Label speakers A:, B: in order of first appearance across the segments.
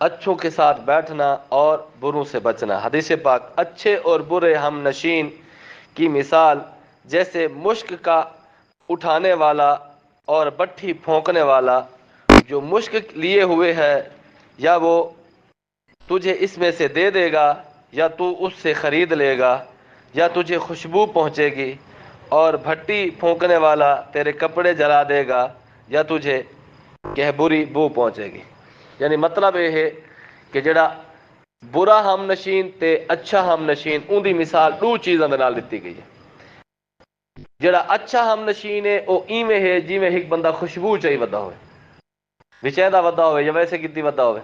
A: اچھوں کے ساتھ بیٹھنا اور بروں سے بچنا۔ حدیث پاک، اچھے اور برے ہم نشین کی مثال جیسے مشک کا اٹھانے والا اور بٹھی پھونکنے والا، جو مشک لیے ہوئے ہے یا وہ تجھے اس میں سے دے دے گا یا تو اس سے خرید لے گا، یا تجھے خوشبو پہنچے گی، اور بھٹی پھونکنے والا تیرے کپڑے جلا دے گا یا تجھے کہ بری بو پہنچے گی۔ یعنی مطلب یہ ہے کہ جڑا برا ہم نشین تے اچھا ہم نشین، ان دی مثال دو چیزاں دے نال دتی گئی ہے۔ جڑا اچھا ہم نشین ہے وہ ایویں ہے جویں ایک بندہ خوشبو چاہی ودا ہوئے، وچیدہ ودا ہوئے یا ویسے کتی ودا ہوئے،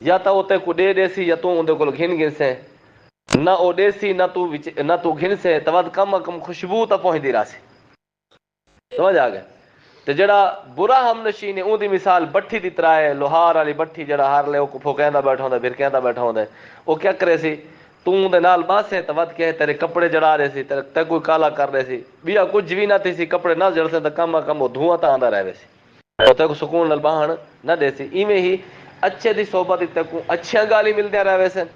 A: یا تو وہ تے کو دے سی یا تو اندے کول گھن گنسے، نہ او دے سی نہ تو گھن سے تو ود کم کم خوشبو تو پہنچتی رہا سی۔ سمجھ آ گئے؟ تو جڑا برا ہم نشین ہے اون دی مثال بٹھی دی طرح ہے، لوہار والی بٹھی جڑا ہار لے او پھوکیندا بیٹھا ہوندا، بھرکیندا بیٹھا ہوندا، او کیا کرے سی تو دے نال باسے تو ود کہ تیرے کپڑے جڑا رہے سی، تے کوئی کالا کر رہے سی، بیا کچھ بھی نہ تھی سی، کپڑے نہ جڑ سے تو کم کم وہ دھواں تا آندا رہے سی، تے کو سکون نال باہن نہ دے سی۔ ایویں ہی اچھے دی صحبت تے کو اچھیاں گالی ملدیاں رہے سن،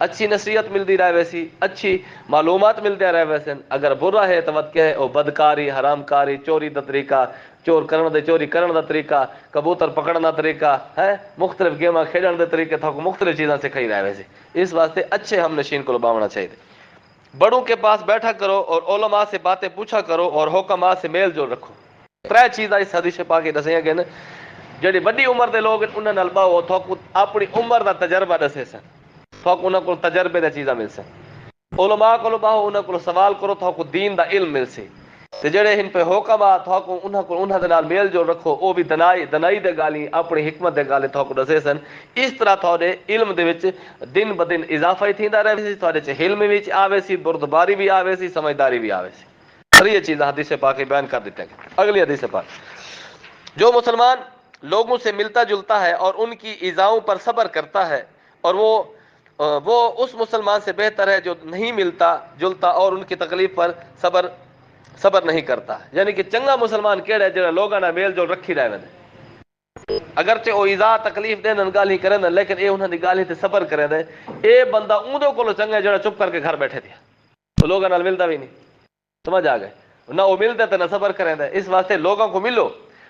A: اچھی نصیحت ملتی رہے سی، اچھی معلومات ملتے رہے سن۔ اگر برا ہے تو مت کہ او بدکاری، حرام کاری، چوری دا طریقہ، چوری کرن دا طریقہ، کبوتر پکڑن دا طریقہ ہے، مختلف گیماں کھیڈن دے طریقے تھا کو مختلف چیزاں سکھائی رہے سی۔ اس واسطے اچھے ہم نشین کو باونا چاہیے۔ بڑوں کے پاس بیٹھا کرو اور علماء سے باتیں پوچھا کرو اور حکماء سے میل جول رکھو۔ ترے چیزاں اس حدیث پاک کے دسیاں گئے نے۔ جڑی بڑی عمر دے لوگ انہاں نال باہو تھوک اپنی عمر دا تجربہ دسے سن، تھوک انہاں کو تجربے دی چیزاں مل سن۔ علماء کو باہو انہاں کو سوال کرو تھوک دین دا علم مل سی۔ تے جڑے ہن پہ حکماء تھوک انہاں دے نال میل جول رکھو، او بھی دنائی دے گالی اپنی حکمت دے گالے تھوک دسے سن۔ اس طرح تھوڑے علم دے وچ دن بدن اضافہ ہی تھیندا رہے سی، تھوڑے چ علم وچ آوے سی، بردباری بھی آوے سی، سمجھداری بھی آوے سی۔ اور یہ چیز حدیث پاک بیان کر دیتے ہیں۔ اگلی حدیث پاک، جو مسلمان لوگوں سے ملتا جلتا ہے اور ان کی ایذاؤں پر صبر کرتا ہے، اور وہ اس مسلمان سے بہتر ہے جو نہیں ملتا جلتا اور ان کی تکلیف پر صبر نہیں کرتا۔ یعنی کہ چنگا مسلمان کیڑا ہے جڑا لوگاں نال میل جول رکھی رہے نے، اگرچہ وہ ایذا تکلیف دین گالی کرن لیکن اے انہاں دی گالی تے صبر کرے دے، اے بندہ اون دے کولوں چنگا ہے جڑا چپ کر کے گھر بیٹھے دیا، تو لوگاں نال ملدا بھی نہیں۔ سمجھ آ گئے؟ نہ وہ ملتے تے نہ صبر کریں دے۔ اس واسطے لوگوں کو ملو،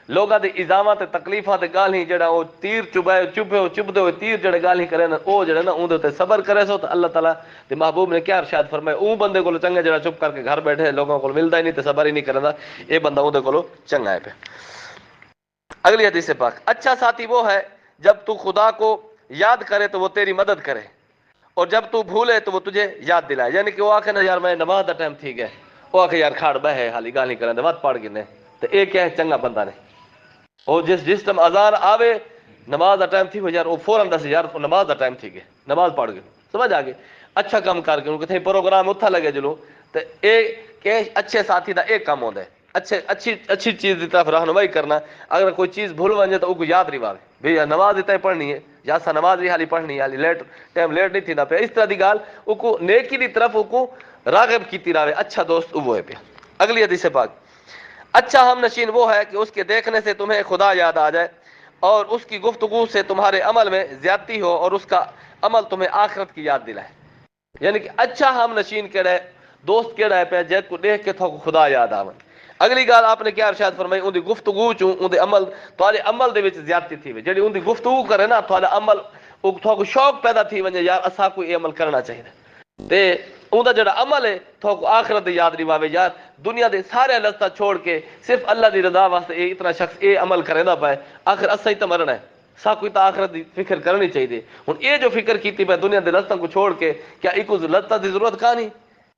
A: لوگاں دی ایذاواں تے تکلیفاں تے گالی جڑا وہ تیر چبھدے ہوئے تیر جڑے گالی کرے نا، او جڑا نا اون تے صبر کرے سو تو اللہ تعالیٰ تے محبوب نے کیا ارشاد فرمایا، اون بندے کولوں چنگا جڑا چپ کر کے گھر بیٹھے، لوگوں کو ملدا ہی نہیں تے صبر ہی نہیں کردا، اے بندہ اون دے کولوں چنگا ہے پہ۔ اگلی حدیث پاک، اچھا ساتھی وہ ہے جب تو خدا کو یاد کرے تو وہ تیری مدد کرے، اور جب تو بھولے تو وہ تجھے یاد دلائے۔ یعنی کہ وہ آکھے نا یار میں نماز دا ٹائم تھی گیا، وہ آکھے یار کھاڑ بہ حالی گالی کرن دے وقت پڑھ گنے، تو اے کیا ہے چنگا بندہ نے۔ اور جس ٹائم اذان آوے نماز دا ٹائم تھی ہو یار وہ فوراً دس یار نماز دا ٹائم تھی گیا، نماز پڑھ گئے۔ سمجھ آ گئی؟ اچھا کام کر کے کتنے پروگرام اتھا لگے جلو تو اے کہ اچھے ساتھی دا ایک کام ہوتا ہے، اچھی چیز دی طرف رہنمائی کرنا۔ اگر کوئی چیز بھول ونجے تو وہ کو یاد رواوے بھئی نماز اتنا پڑھنی ہے، یا سا نماز بھی حالی پڑھنی ہے، حالی ٹائم لیٹ نہیں تھی نہ پہ، اس طرح دی گال وہ کو نیکی دی طرف وہ کو راغب کیتی راوے، اچھا دوست وہ ہے پہ۔ اگلی حدیث پاک، اچھا ہم نشین وہ ہے کہ اس کے دیکھنے سے تمہیں خدا یاد آ جائے، اور اس کی گفتگو سے تمہارے عمل میں زیادتی ہو، اور اس کا عمل تمہیں آخرت کی یاد دلائے۔ یعنی کہ اچھا ہم نشین کیڑا ہے، دوست کیڑا ہے پہ جیت کو دیکھ کے تو خدا یاد آون۔ اگلی گال آپ نے کیا ارشاد فرمائی، ان دی گفتگو چوں ان دے عمل تھوڑے عمل دے وچ زیادتی تھی وے، جڑی ان دی گفتگو کرے نا تھوڑا عمل او تھو شوق پیدا تھی ونجے یار اسا کوئی عمل کرنا چاہیے تے اون دا جڑا عمل ہے تھو آخرت دی یاد رواوے، یار دنیا دے سارے لذت چھوڑ کے صرف اللہ دی رضا واسطے اے اتنا شخص اے عمل کریندا پائے، آخر اسا ہی تے مرنا ہے، سا کوئی تا آخرت دی فکر کرنی چاہیے۔ ہن اے جو فکر کیتی پے دنیا دے لذتاں کو چھوڑ کے، کیا ایکو لذت دی ضرورت کہانی،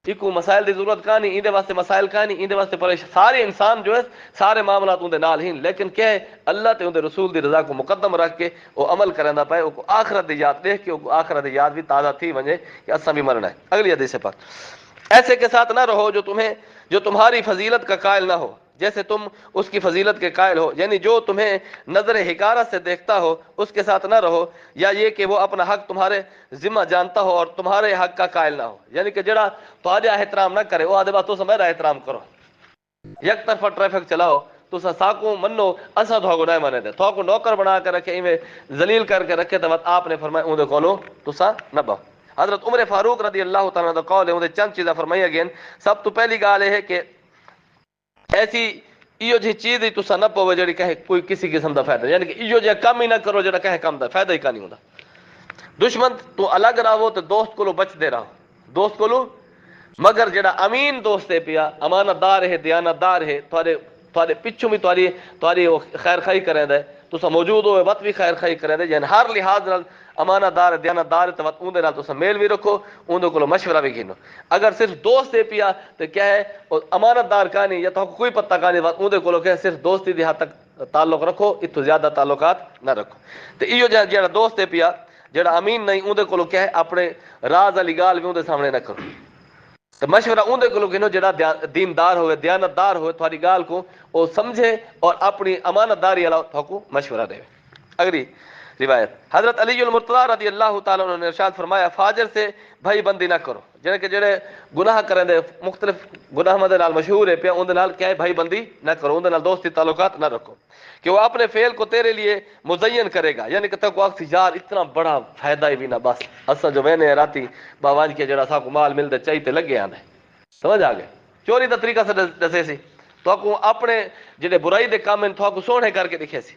A: ایکو مسائل دی ضرورت کہانی، ایندے واسطے مسائل کہانی، ایندے واسطے پریشان سارے انسان جو ہے سارے معاملات اون دے نال ہی، لیکن کیا ہے اللہ تے اون دے رسول دی رضا کو مقدم رکھ کے وہ عمل کرندا پائے، او کو آخرت دی یاد دیکھ کے او کو آخرت دی یاد بھی تازہ تھی ونجے کہ اساں بھی مرنا ہے۔ اگلی حدیث پاک، ایسے کے ساتھ نہ رہو جو تمہاری فضیلت کا قائل نہ ہو جیسے تم اس کی فضیلت کے قائل ہو، یعنی جو تمہیں نظر حقارت سے دیکھتا ہو اس کے ساتھ نہ رہو، یا یہ کہ وہ اپنا حق تمہارے ذمہ جانتا ہو اور تمہارے حق کا قائل نہ ہو، یعنی کہ جڑا تہاڈا احترام نہ کرے وہ آدھے بات تو میرا احترام کرو، یک طرفہ ٹریفک چلاؤ تو ساکو منو اسا تھاکو نہ منے دے تھاکو نوکر بنا کے رکھے ایویں ذلیل کر کے رکھے تو آپ نے فرمایا اون دے کولو تسا نہ بہو. حضرت عمر فاروق رضی اللہ تعالیٰ عنہ قول ہے اون چند چیزاں فرمائی اگین. سب تو پہلی گال ہے کہ ایسی ایو جی چیز ہی تسا نہ پوے جڑی کہے کوئی کسی قسم دا فائدہ, یعنی کہ ایو جی کام ہی نہ کرو جڑا کہے کام دا فائدہ ہی کا نہیں ہوندا. دشمن تو الگ رہو تو دوست کو بچ دے رہو, دوست کو مگر جڑا امین دوست ہے پیا امانت دار ہے دیانت دار ہے تھوڑے پچھو بھی تھوڑی خیر خائی کریں دے تسا موجود ہوئے وقت بھی خیر خائی کریں دے, یعنی ہر لحاظ نال امانت دار دیانت دار تو اون دے نال تسا میل بھی رکھو, اون دے کولو مشورہ بھی گھنو. اگر صرف دوست ہے پیا تو کیا ہے امانت دار کا نہیں یا تو کوئی پتہ کا نہیں اون دے کولو کہ صرف دوستی دی حد تک تعلق رکھو, اتو زیادہ تعلقات نہ رکھو. تو ایو جڑا دوست ہے پیا جڑا امین نہیں اون دے کولو کیا ہے اپنے راز والی گال بھی اون دے سامنے نہ کرو. تو مشورہ اون دے کولو گھنو جڑا دیندار ہوئے دیانت دار ہوئے تھوڑی گال کو وہ سمجھے اور اپنی امانت داری والا تھوکو مشورہ دے. اگلی روایت حضرت علی المرتضی رضی اللہ تعالیٰ عنہ نے ارشاد فرمایا فاجر سے بھائی بندی نہ کرو, جنے کہ جڑے گناہ کریں دے مختلف گناہ مدے نال مشہور ہے پیا اون دے نال کیا ہے بھائی بندی نہ کرو, اون دے نال دوستی تعلقات نہ رکھو کہ وہ اپنے فعل کو تیرے لیے مزین کرے گا, یعنی کہ تو کو اکسی یار اتنا بڑا فائدہ ہی بھی نہ بس اسا جو وینے راتی باواج کے جڑا سا کو مال مل دے چاہیے تے لگے آنے سمجھ آ گئے چوری دا طریقہ سے دسے سی تو کو اپنے جڑے برائی دے کام ہیں تو کو سونے کر کے دکھے سی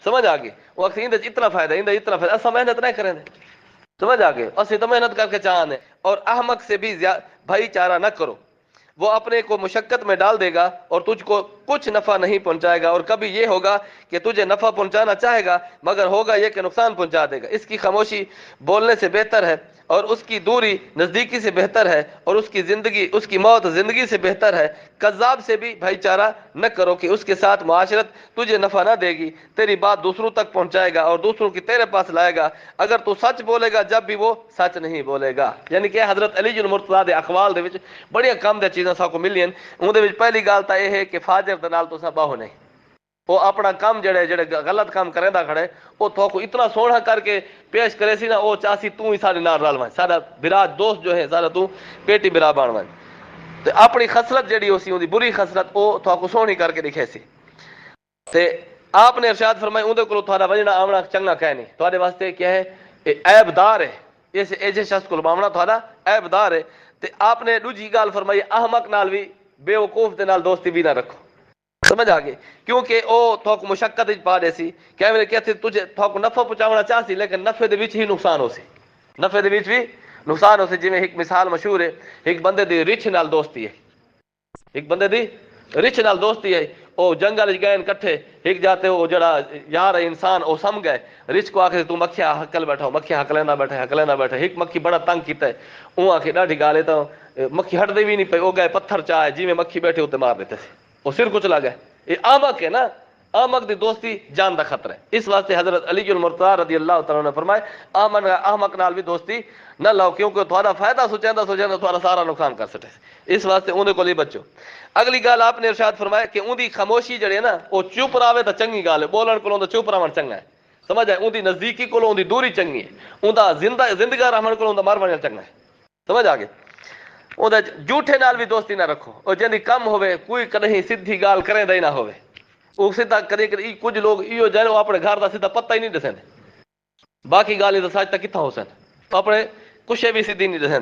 A: سمجھ آ گئی وہ اکسی اندر اتنا فائدہ اندر اتنا فائدہ اسا محنت نہ کریں دے سمجھ آ گئے اسی تو محنت کر کے چاہنے. اور احمق سے بھی بھائی چارہ نہ کرو, وہ اپنے کو مشقت میں ڈال دے گا اور تجھ کو کچھ نفع نہیں پہنچائے گا, اور کبھی یہ ہوگا کہ تجھے نفع پہنچانا چاہے گا مگر ہوگا یہ کہ نقصان پہنچا دے گا. اس کی خاموشی بولنے سے بہتر ہے اور اس کی دوری نزدیکی سے بہتر ہے اور اس کی موت زندگی سے بہتر ہے. کذاب سے بھی بھائی چارہ نہ کرو کہ اس کے ساتھ معاشرت تجھے نفع نہ دے گی, تیری بات دوسروں تک پہنچائے گا اور دوسروں کی تیرے پاس لائے گا اگر تو سچ بولے گا جب بھی وہ سچ نہیں بولے گا. یعنی کہ حضرت علی المرتضی دے اقوال دے وچ بڑی کم دے چیزاں سا کو ملین. اون دے وچ پہلی گل تا یہ ہے کہ فاجر دے نال تساں باہو نہیں, وہ اپنا کام جڑے غلط کام کریندا کھڑے وہ تو کو اتنا سونا کر کے پیش کرے سی نا وہ چاسی تو ہی سارے نال رل ویں سارا براج دوست جو ہے سارا تو پیٹی برا بن ویں تے اپنی خصلت جڑی ہو سی اون دی بری خصلت وہ تو کو سونی کر کے دکھے سی. تے آپ نے ارشاد فرمایا اون دے کولو تھوڑا وجنا آونا چنگا کہہ نہیں تواڈے واسطے کیا ہے عیب دار ہے, اس ایجے شخص کو باونا تھوڑا عیب دار ہے. تے آپ نے دوجی گال فرمائی احمق نال بھی بے وقوف دے نال دوستی بھی نہ رکھو سمجھ آ گئی کیونکہ او تھوک مشقت وچ پا دے سی کہ میں کہتے تجھے تھوک نفع پہنچاونا چاہ سی لیکن نفع دے وچ ہی نقصان ہو سی, نفع دے وچ بھی نقصان ہو سی. جویں ایک مثال مشہور ہے ایک بندے دی رچ نال دوستی ہے, ایک بندے دی رچ نال دوستی ہے, او جنگل وچ گئے کٹھے ایک جاتے وہ جڑا یار انسان او سم گئے رچ کو آکھے تو مکھیا حقل بیٹھا مکھیا حق لینا بیٹھے ایک مکھی بڑا تنگ کیتا ہے اون آکھے ڈاڈی گال ہے تو مکھی ہٹ دے بھی نہیں پئی او گئے پتھر چائے جی میں مکھی بیٹھے اوتے مار دیتے سی وہ سر کچھ لگا. یہ احمق ہے نا, احمق دی دوستی جان دا خطرہ ہے. اس واسطے حضرت علی المرتضی رضی اللہ تعالیٰ نے فرمایا احمق نال بھی دوستی نہ لاؤ کیونکہ تھوڑا فائدہ سوچیندا تھوڑا سارا نقصان کر سٹے, اس واسطے اون دے کول ہی بچو. اگلی گال آپ نے ارشاد فرمایا کہ اون دی خاموشی جڑی ہے نا وہ چپ راوے تو چنگی گال ہے, بولن کولوں تو چپ راون چنگا ہے سمجھ آئے. اون دی نزدیکی کولوں اون دی دوری چنگی ہے, اون دا زندگی رہن کولوں اون دا مر ونجن چنگا ہے سمجھ آ گئے. اون دا جھوٹے نال بھی دوستی نہ رکھو اور جندی کم ہوے کوئی کدی سیدھی گال کرے دا ہی نہ ہوے وہ سیدھا کدی کچھ لوگ ایو جائے وہ اپنے گھر دا سیدھا پتہ ہی نہیں دسیں باقی گال تو سچ تک کتنا ہو سن اپنے کچھ بھی سیدھی نہیں دسیں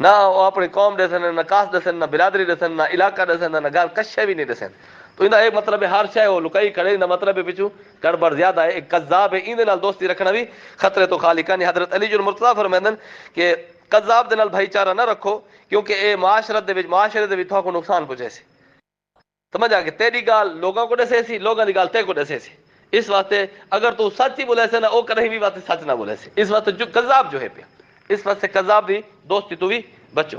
A: نہ وہ اپنی قوم دسن نہ کاسٹ دسن نہ برادری دسن نہ علاقہ دسن نہ گھر کچھ بھی نہیں دسیں. تو اندا ایک مطلب ہے ہر شے وہ لکائی کھڑے دا مطلب ہے پچھو گڑبڑ زیادہ ہے, ایک کذاب ہے, این دے نال دوستی رکھنا بھی خطرے تو خالی کا نہیں. حضرت علی المرتضی فرمائندن کہ کذاب دے نال بھائی چارہ نہ رکھو کیونکہ اے معاشرے دے وچ تھوڑا کو نقصان پہنچے سی سمجھ آ کے تیری گال لوگوں کو دسے سی لوگوں دی گال تے کو دسے سی. اس واسطے اگر تو سچ ہی بولے سے نا او کہیں بھی بات سچ نہ بولے سی, اس واسطے جو کذاب جو ہے پیا اس واسطے کذاب دی دوستی تو بھی بچو.